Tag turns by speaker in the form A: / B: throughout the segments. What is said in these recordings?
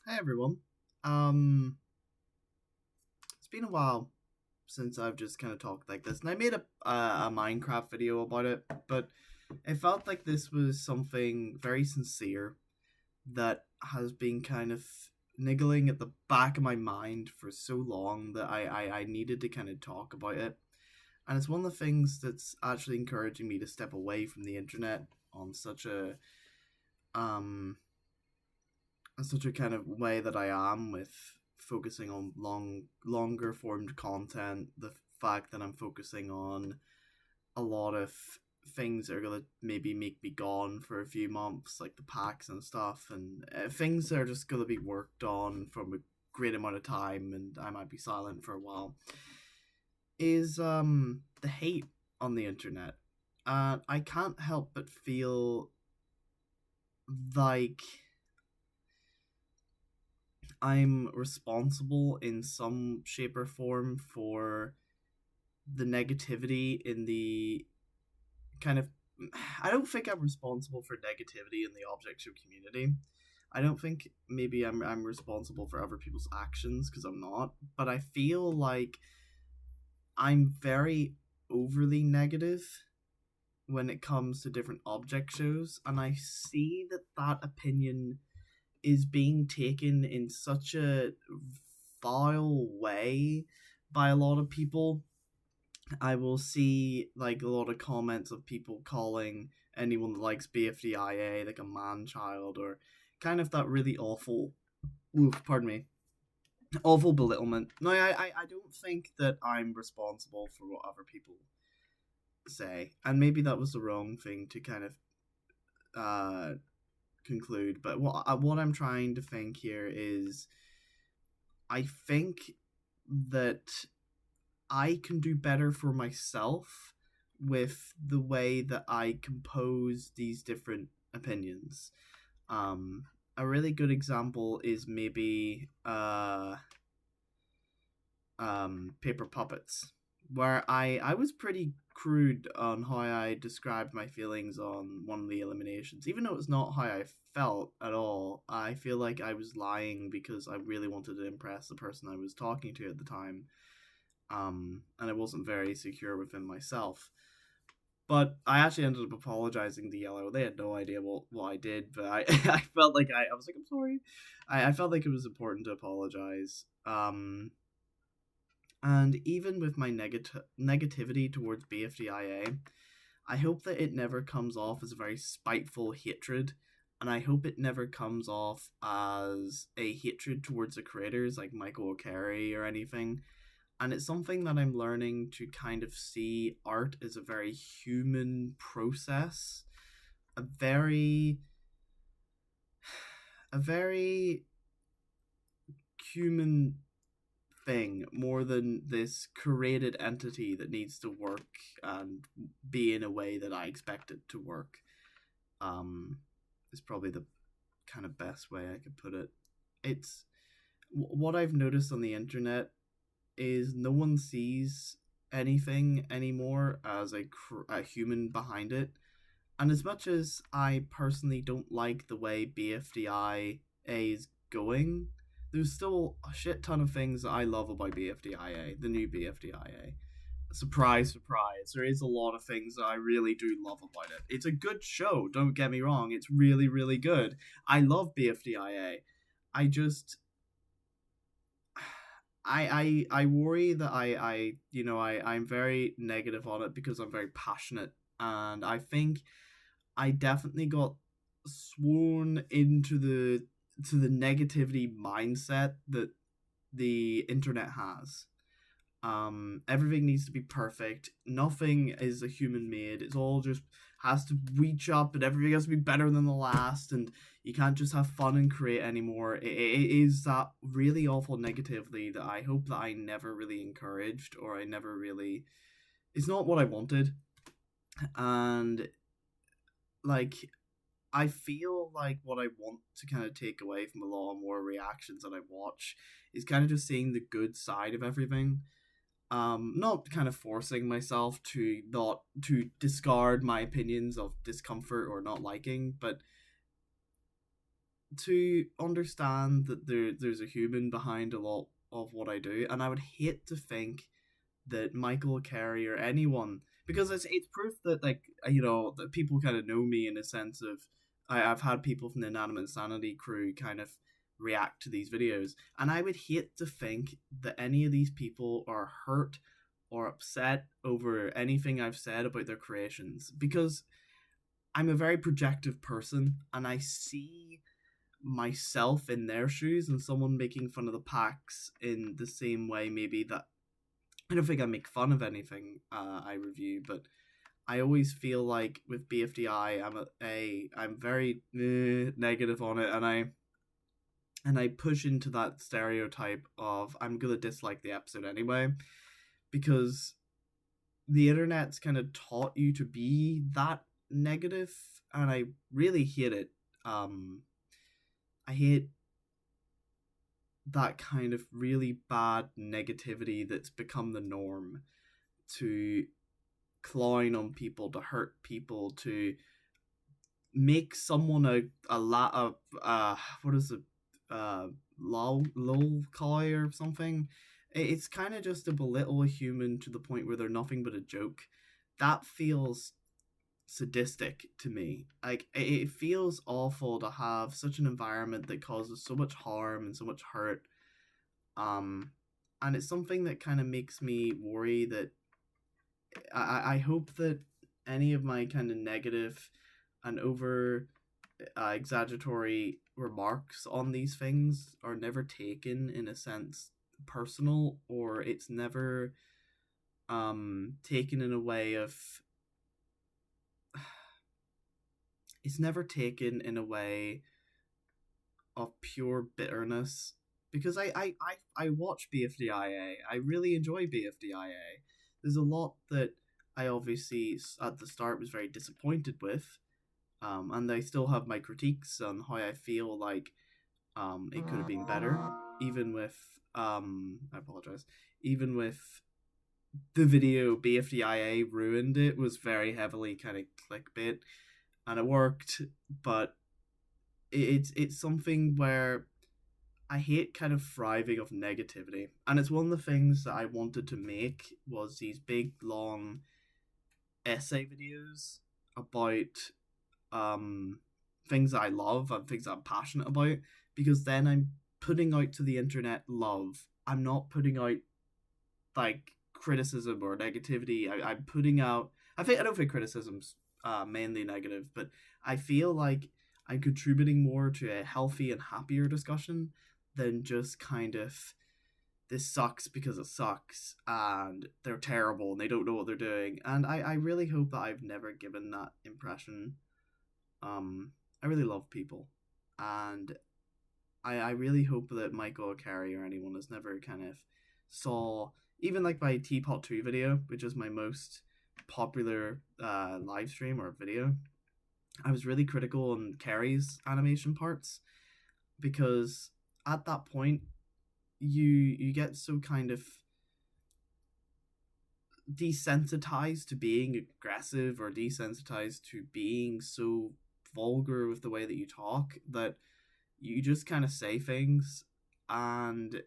A: Hey everyone. It's been a while since I've just kind of talked like this, and I made a Minecraft video about it, but it felt like this was something very sincere that has been kind of niggling at the back of my mind for so long that I needed to kind of talk about it. And it's one of the things that's actually encouraging me to step away from the internet on um such a kind of way that I am with focusing on longer formed content. The fact that I'm focusing on a lot of things that are gonna maybe make me gone for a few months, like the packs and stuff, and things that are just gonna be worked on from a great amount of time, and I might be silent for a while. Is the hate on the internet. I can't help but feel like I'm responsible in some shape or form for the negativity in the kind of. I don't think I'm responsible for negativity in the objective community. I don't think maybe I'm responsible for other people's actions because I'm not, but I feel like I'm very overly negative when it comes to different object shows, and I see that opinion is being taken in such a vile way by a lot of people. I will see like a lot of comments of people calling anyone that likes BFDIA like a man child, or kind of that really awful, oof, pardon me, awful belittlement. No, I don't think that I'm responsible for what other people say, and maybe that was the wrong thing to kind of uh conclude. But what I'm trying to think here is, I think that I can do better for myself with the way that I compose these different opinions. Um, a really good example is maybe Paper Puppets, where I was pretty crude on how I described my feelings on one of the eliminations, even though it's not how I felt at all. I feel like I was lying because I really wanted to impress the person I was talking to at the time, and I wasn't very secure within myself. But I actually ended up apologizing to Yellow. They had no idea what I did, but I I felt like I was like, I'm sorry. I felt like it was important to apologize. And even with my negativity towards BFDIA, I hope that it never comes off as a very spiteful hatred, and I hope it never comes off as a hatred towards the creators like Michael O'Carey or anything. And it's something that I'm learning to kind of see art as a very human process, a very a very human thing, more than this created entity that needs to work and be in a way that I expect it to work. Um, is probably the kind of best way I could put it. It's what I've noticed on the internet is no one sees anything anymore as a human behind it. And as much as I personally don't like the way BFDIA is going, there's still a shit ton of things that I love about BFDIA, the new BFDIA. Surprise, surprise. There is a lot of things that I really do love about it. It's a good show, don't get me wrong. It's really, really good. I love BFDIA. I just I worry that I'm very negative on it because I'm very passionate, and I think I definitely got sworn into the negativity mindset that the internet has. Everything needs to be perfect. Nothing is a human made. It's all just has to reach up, and everything has to be better than the last. And you can't just have fun and create anymore. It is that really awful negativity that I hope that I never really encouraged, or I never really. It's not what I wanted, and like I feel like what I want to kind of take away from a lot more reactions that I watch is kind of just seeing the good side of everything. Not kind of forcing myself to not to discard my opinions of discomfort or not liking, but to understand that there's a human behind a lot of what I do, and I would hate to think that Michael Carey or anyone, because it's proof that, like, that people kind of know me in a sense of I've had people from the Inanimate Insanity crew kind of react to these videos, and I would hate to think that any of these people are hurt or upset over anything I've said about their creations, because I'm a very projective person and I see myself in their shoes, and someone making fun of the packs in the same way maybe that I don't think I make fun of anything I review, but I always feel like with BFDI I'm very negative on it, and I push into that stereotype of I'm gonna dislike the episode anyway, because the internet's kind of taught you to be that negative, and I really hate it. I hate that kind of really bad negativity that's become the norm, to clown on people, to hurt people, to make someone a lot of what is it, lol coy or something. It's kind of just to belittle a human to the point where they're nothing but a joke. That feels sadistic to me. Like, it feels awful to have such an environment that causes so much harm and so much hurt. Um, and it's something that kind of makes me worry that I hope that any of my kind of negative and over exaggeratory remarks on these things are never taken in a sense personal, or it's never taken in a way of it's never taken in a way of pure bitterness, because I watch BFDIA. I really enjoy BFDIA. There's a lot that I obviously at the start was very disappointed with, and I still have my critiques on how I feel like it could have been better. Even with I apologize. Even with the video BFDIA ruined it was very heavily kind of clickbait, and it worked, but it's something where I hate kind of thriving of negativity, and it's one of the things that I wanted to make was these big long essay videos about things that I love and things that I'm passionate about, because then I'm putting out to the internet love. I'm not putting out like criticism or negativity. I'm putting out. I don't think criticism's mainly negative, but I feel like I'm contributing more to a healthy and happier discussion than just kind of this sucks because it sucks and they're terrible and they don't know what they're doing. And I really hope that I've never given that impression. I really love people, and I really hope that Michael Carey or anyone has never kind of saw even like my Teapot 2 video, which is my most popular live stream or video. I was really critical on Carey's animation parts, because at that point you get so kind of desensitized to being aggressive or desensitized to being so vulgar with the way that you talk that you just kind of say things. And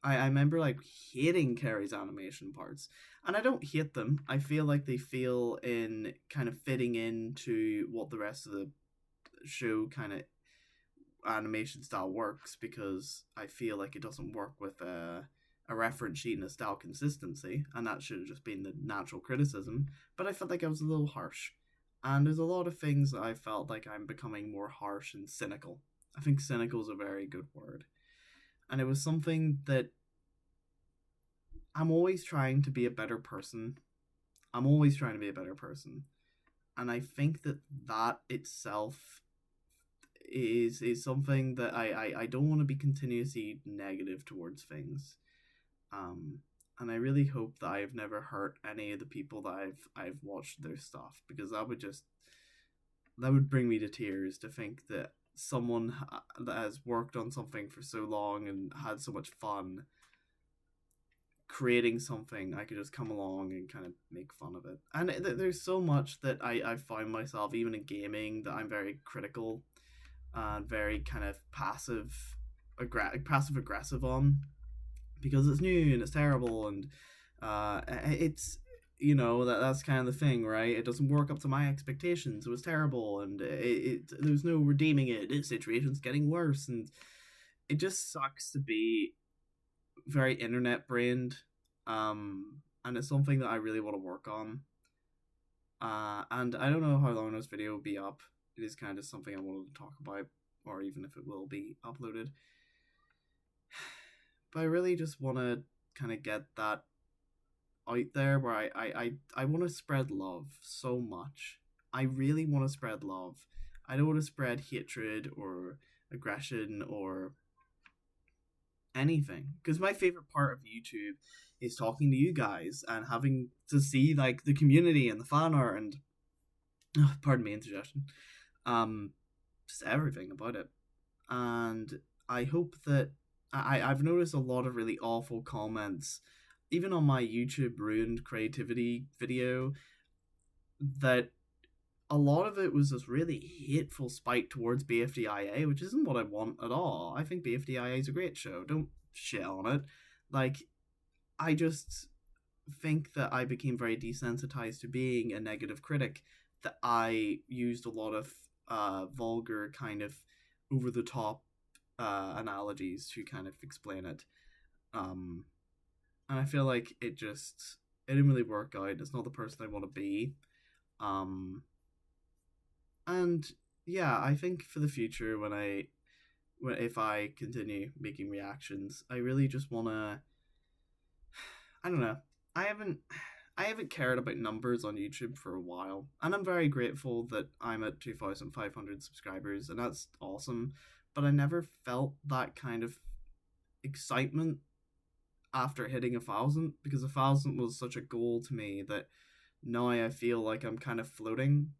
A: I remember like hating Carrie's animation parts, and I don't hate them. I feel like they feel in kind of fitting into what the rest of the show kind of animation style works, because I feel like it doesn't work with a reference sheet and a style consistency, and that should have just been the natural criticism. But I felt like I was a little harsh, and there's a lot of things that I felt like I'm becoming more harsh and cynical. I think cynical is a very good word, and it was something that I'm always trying to be a better person. I'm always trying to be a better person, and I think that that itself is something that I don't want to be continuously negative towards things. Um, and I really hope that I've never hurt any of the people that I've watched their stuff, because that would bring me to tears to think that someone that has worked on something for so long and had so much fun creating something, I could just come along and kind of make fun of it. And there's so much that I find myself, even in gaming, that I'm very critical. and very kind of passive aggressive on, because it's new and it's terrible, and it's, that's kind of the thing, right? It doesn't work up to my expectations. It was terrible, and there's no redeeming it. This situation's getting worse, and it just sucks to be very internet brained. And it's something that I really want to work on. And I don't know how long this video will be up. It is kind of something I wanted to talk about, or even if it will be uploaded. But I really just want to kind of get that out there, where I want to spread love so much. I really want to spread love. I don't want to spread hatred or aggression or anything, because my favorite part of YouTube is talking to you guys and having to see like the community and the fan art and pardon me, indigestion, just everything about it. And I hope that I've noticed a lot of really awful comments, even on my YouTube ruined creativity video, that a lot of it was this really hateful spite towards BFDIA, which isn't what I want at all. I think BFDIA is a great show. Don't shit on it. Like, I just think that I became very desensitized to being a negative critic, that I used a lot of vulgar, kind of over the top analogies to kind of explain it. And I feel like it didn't really work out. It's not the person I want to be. And yeah, I think for the future, if I continue making reactions, I really just wanna, I don't know. I haven't cared about numbers on YouTube for a while, and I'm very grateful that I'm at 2,500 subscribers, and that's awesome. But I never felt that kind of excitement after hitting 1,000, because 1,000 was such a goal to me that now I feel like I'm kind of floating.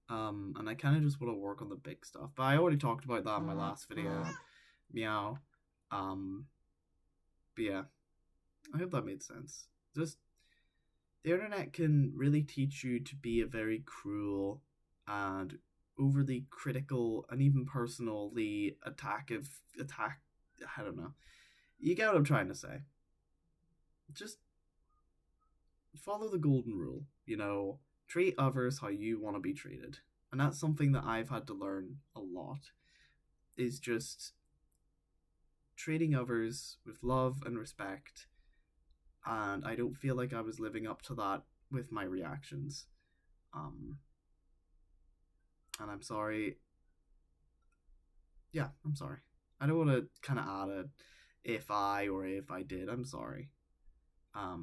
A: And I kind of just want to work on the big stuff. But I already talked about that in my last video. Meow. But yeah, I hope that made sense. Just, the internet can really teach you to be a very cruel and overly critical and even personally attack. I don't know. You get what I'm trying to say. Just follow the golden rule, treat others how you want to be treated. And that's something that I've had to learn a lot, is just treating others with love and respect. And I don't feel like I was living up to that with my reactions. And I'm sorry. Yeah, I'm sorry. I don't want to kind of add a if I did. I'm sorry. But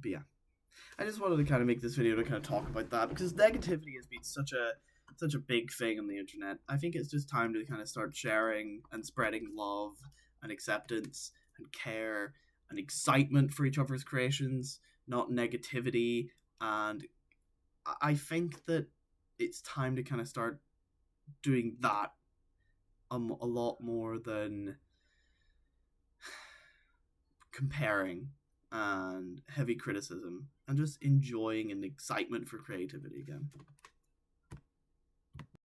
A: yeah, I just wanted to kind of make this video to kind of talk about that, because negativity has been such a big thing on the internet. I think it's just time to kind of start sharing and spreading love and acceptance and care and excitement for each other's creations, not negativity. And I think that it's time to kind of start doing that a lot more than comparing and heavy criticism, and just enjoying and excitement for creativity again.